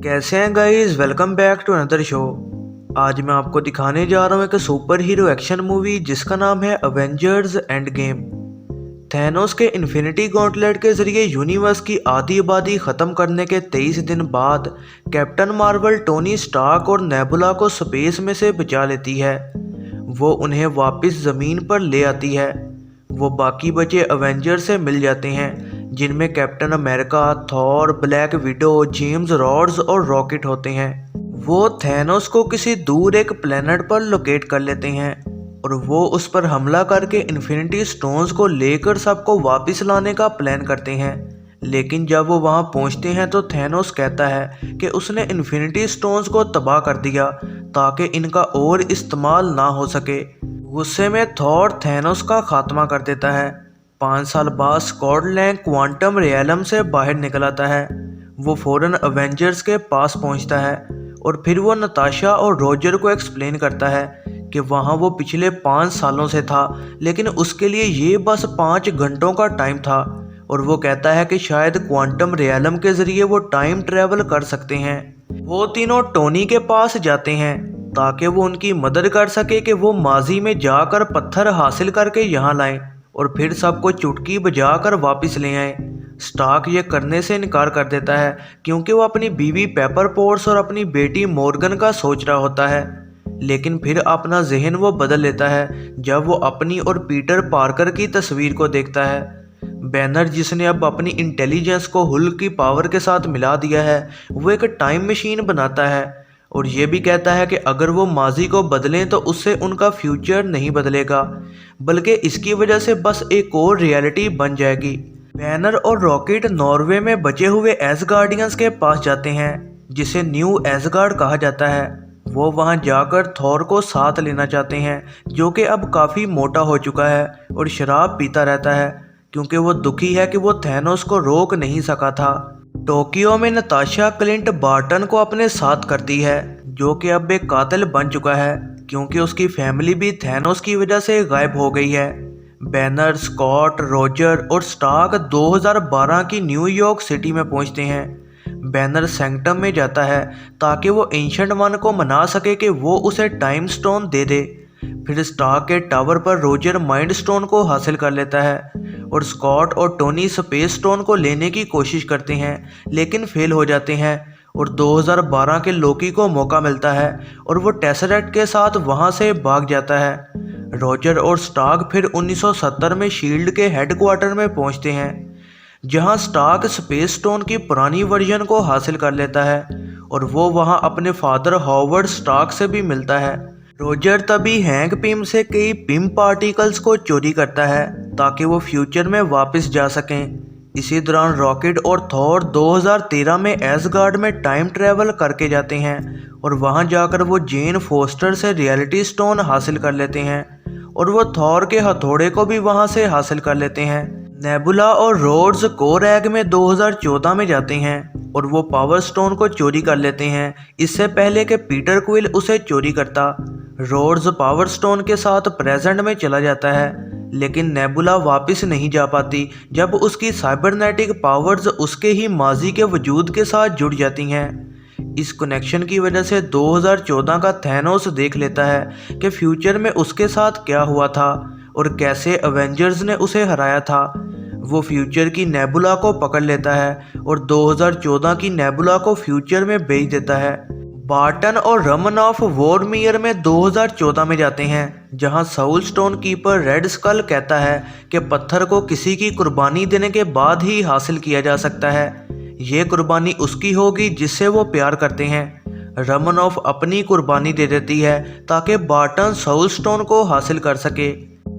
कैसे हैं guys. Welcome back to another show. आज मैं आपको दिखाने जा रहा हूँ एक सुपर हीरो एक्शन मूवी जिसका नाम है अवेंजर्स एंड गेम। थैनोस के इन्फिनिटी गॉन्टलेट के जरिए यूनिवर्स की आधी आबादी खत्म करने के 23 दिन बाद कैप्टन मार्वल टोनी स्टार्क और नेबुला को स्पेस में से बचा लेती है। वो उन्हें वापस ज़मीन पर ले आती है। वो बाकी बचे अवेंजर से मिल जाते हैं जिनमें captain America, Thor, black window, James rods और रॉकेट होते हैं। वो थैनोस को किसी दूर एक प्लेनेट पर लोकेट कर लेते हैं और वो उस पर हमला करके इन्फिनिटी स्टोन्स को लेकर सबको वापस लाने का प्लान करते हैं। लेकिन जब वो वहां पहुंचते हैं तो थैनोस कहता है कि उसने इन्फिनिटी स्टोन्स को तबाह कर दिया ताकि इनका और इस्तेमाल ना हो सके। गुस्से में थॉर थैनोस का खात्मा कर देता है। 5 साल बाद स्कॉट लैंग क्वांटम रियलम से बाहर निकल आता है। वो फौरन अवेंजर्स के पास पहुंचता है और फिर वो नताशा और रॉजर को एक्सप्लेन करता है कि वहाँ वो पिछले 5 सालों से था, लेकिन उसके लिए ये बस 5 घंटों का टाइम था। और वो कहता है कि शायद क्वांटम रियलम के जरिए वो टाइम ट्रेवल कर सकते हैं। वो तीनों टोनी के पास जाते हैं ताकि वो उनकी मदद कर सके कि वो माजी में जाकर पत्थर हासिल करके यहाँ लाएं और फिर सबको चुटकी बजाकर वापस ले आए। स्टार्क ये करने से इनकार कर देता है क्योंकि वो अपनी बीवी पेपर पोर्स और अपनी बेटी मॉर्गन का सोच रहा होता है। लेकिन फिर अपना जहन वो बदल लेता है जब वो अपनी और पीटर पार्कर की तस्वीर को देखता है। बैनर, जिसने अब अपनी इंटेलिजेंस को हुल्क की पावर के साथ मिला दिया है, वो एक टाइम मशीन बनाता है और ये भी कहता है कि अगर वो माजी को बदलें तो उससे उनका फ्यूचर नहीं बदलेगा, बल्कि इसकी वजह से बस एक और रियलिटी बन जाएगी। बैनर और रॉकेट नॉर्वे में बचे हुए एसगार्डियंस के पास जाते हैं जिसे न्यू एसगार्ड कहा जाता है। वो वहां जाकर थॉर को साथ लेना चाहते हैं जो कि अब काफ़ी मोटा हो चुका है और शराब पीता रहता है क्योंकि वो दुखी है कि वो थैनोस को रोक नहीं सका था। टोक्यो में नताशा क्लिंट बार्टन को अपने साथ करती है जो कि अब एक कातिल बन चुका है क्योंकि उसकी फैमिली भी थैनोस की वजह से गायब हो गई है। बैनर, स्कॉट, रॉजर और स्टार्क 2012 की न्यूयॉर्क सिटी में पहुंचते हैं। बैनर सैंक्टम में जाता है ताकि वो एंशंट वन को मना सके कि वो उसे टाइम स्टोन दे दे। फिर स्टार्क के टावर पर रॉजर माइंड स्टोन को हासिल कर लेता है और स्कॉट और टोनी स्पेस स्टोन को लेने की कोशिश करते हैं लेकिन फेल हो जाते हैं और 2012 के लोकी को मौका मिलता है और वो टेसरेक्ट के साथ वहां से भाग जाता है। रॉजर और स्टार्क फिर 1970 में शील्ड के हेडक्वार्टर में पहुंचते हैं जहां स्टार्क स्पेस स्टोन की पुरानी वर्जन को हासिल कर लेता है और वो वहां अपने फादर हॉवर्ड स्टार्क से भी मिलता है। रॉजर तभी हैंक पिम से कई पिम पार्टिकल्स को चोरी करता है ताकि वो फ्यूचर में वापस जा सकें। इसी दौरान रॉकेट और थॉर 2013 में एसगार्ड में टाइम ट्रेवल करके जाते हैं और वहां जाकर वो जेन फोस्टर से रियलिटी स्टोन हासिल कर लेते हैं और वो थॉर के हथौड़े को भी वहां से हासिल कर लेते हैं। नेबुला और रोड्स कोरैग में 2014 में जाते हैं और वो पावर स्टोन को चोरी कर लेते हैं इससे पहले कि पीटर क्विल उसे चोरी करता। रोड्स पावर स्टोन के साथ प्रेजेंट में चला जाता है लेकिन नेबुला वापस नहीं जा पाती जब उसकी साइबरनेटिक पावर्स उसके ही माजी के वजूद के साथ जुड़ जाती हैं। इस कनेक्शन की वजह से 2014 का थैनोस देख लेता है कि फ्यूचर में उसके साथ क्या हुआ था और कैसे अवेंजर्स ने उसे हराया था। वो फ्यूचर की नेबुला को पकड़ लेता है और 2014 की नेबुला को फ्यूचर में भेज देता है। बार्टन और रमन ऑफ वॉरमियर में 2014 में जाते हैं जहां soul stone keeper red skull कहता है कि पत्थर को किसी की कुर्बानी देने के बाद ही हासिल किया जा सकता है। ये कुर्बानी उसकी होगी जिससे वो प्यार करते हैं। रमन ऑफ अपनी कुर्बानी दे देती है ताकि बार्टन साउल स्टोन को हासिल कर सके।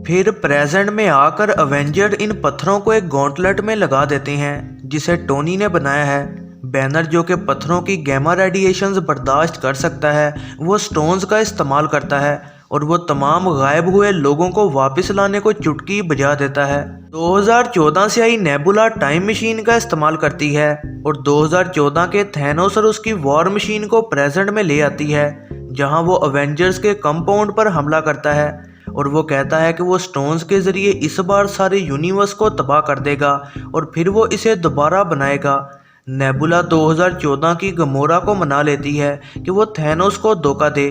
फिर प्रेजेंट में आकर अवेंजर इन पत्थरों को एक गॉन्टलेट में लगा देते हैं जिसे टोनी ने बनाया है। बैनर, जो कि पत्थरों की गैमा रेडिएशंस बर्दाश्त कर सकता है, वो स्टोन्स का इस्तेमाल करता है और वो तमाम गायब हुए लोगों को वापस लाने को चुटकी बजा देता है। 2014 से आई नेबुला टाइम मशीन का इस्तेमाल करती है और 2014 के थैनोस और उसकी वॉर मशीन को प्रेजेंट में ले आती है जहां वो अवेंजर्स के कंपाउंड पर हमला करता है और वो कहता है कि वो स्टोन्स के जरिए इस बार सारे यूनिवर्स को तबाह कर देगा और फिर वो इसे दोबारा बनाएगा। नेबुला 2014 की गमोरा को मना लेती है कि वो थैनोस को धोखा दे,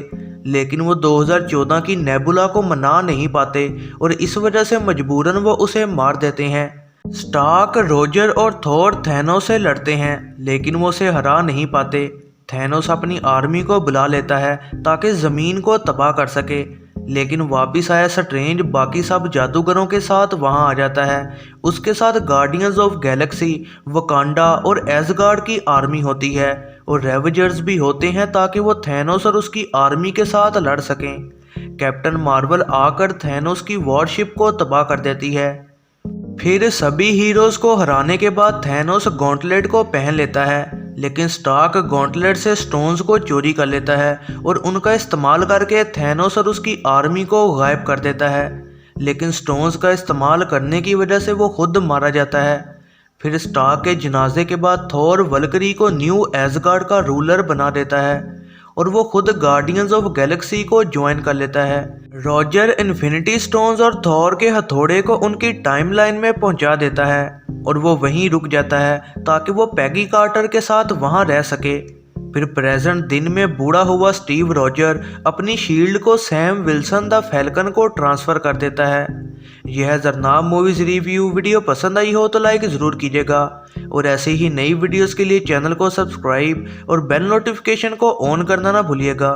लेकिन वो 2014 की नेबुला को मना नहीं पाते और इस वजह से मजबूरन वो उसे मार देते हैं। स्टार्क, रोजर और थोर थैनोस से लड़ते हैं, लेकिन वो उसे हरा नहीं पाते। थैनोस अपनी आर्मी को बुला लेता है ताकि ज़मीन को तबाह कर सके, लेकिन वापिस आया स्ट्रेंज बाकी सब जादूगरों के साथ वहां आ जाता है। उसके साथ गार्डियंस ऑफ गैलेक्सी, वकांडा और एसगार्ड की आर्मी होती है और रेवेंजर्स भी होते हैं ताकि वो थैनोस और उसकी आर्मी के साथ लड़ सकें। कैप्टन मार्वल आकर थैनोस की वॉरशिप को तबाह कर देती है। फिर सभी हीरोज को हराने के बाद थैनोस गॉन्टलेट को पहन लेता है, लेकिन स्टार्क गॉन्टलेट से स्टोन्स को चोरी कर लेता है और उनका इस्तेमाल करके थैनोस और उसकी आर्मी को गायब कर देता है। लेकिन स्टोन्स का इस्तेमाल करने की वजह से वो खुद मारा जाता है। फिर स्टार्क के जनाजे के बाद थोर वल्करी को न्यू एसगार्ड का रूलर बना देता है और वो खुद गार्डियंस ऑफ गैलेक्सी को ज्वाइन कर लेता है। रॉजर इन्फिनिटी स्टोन्स और थॉर के हथौड़े को उनकी टाइमलाइन में पहुंचा देता है और वो वहीं रुक जाता है ताकि वो पैगी कार्टर के साथ वहां रह सके। फिर प्रेजेंट दिन में बूढ़ा हुआ स्टीव रॉजर अपनी शील्ड को सैम विल्सन द फैल्कन को ट्रांसफ़र कर देता है। यह जरनाब मूवीज़ रिव्यू वीडियो पसंद आई हो तो लाइक ज़रूर कीजिएगा और ऐसे ही नई वीडियोस के लिए चैनल को सब्सक्राइब और बेल नोटिफिकेशन को ऑन करना ना भूलिएगा।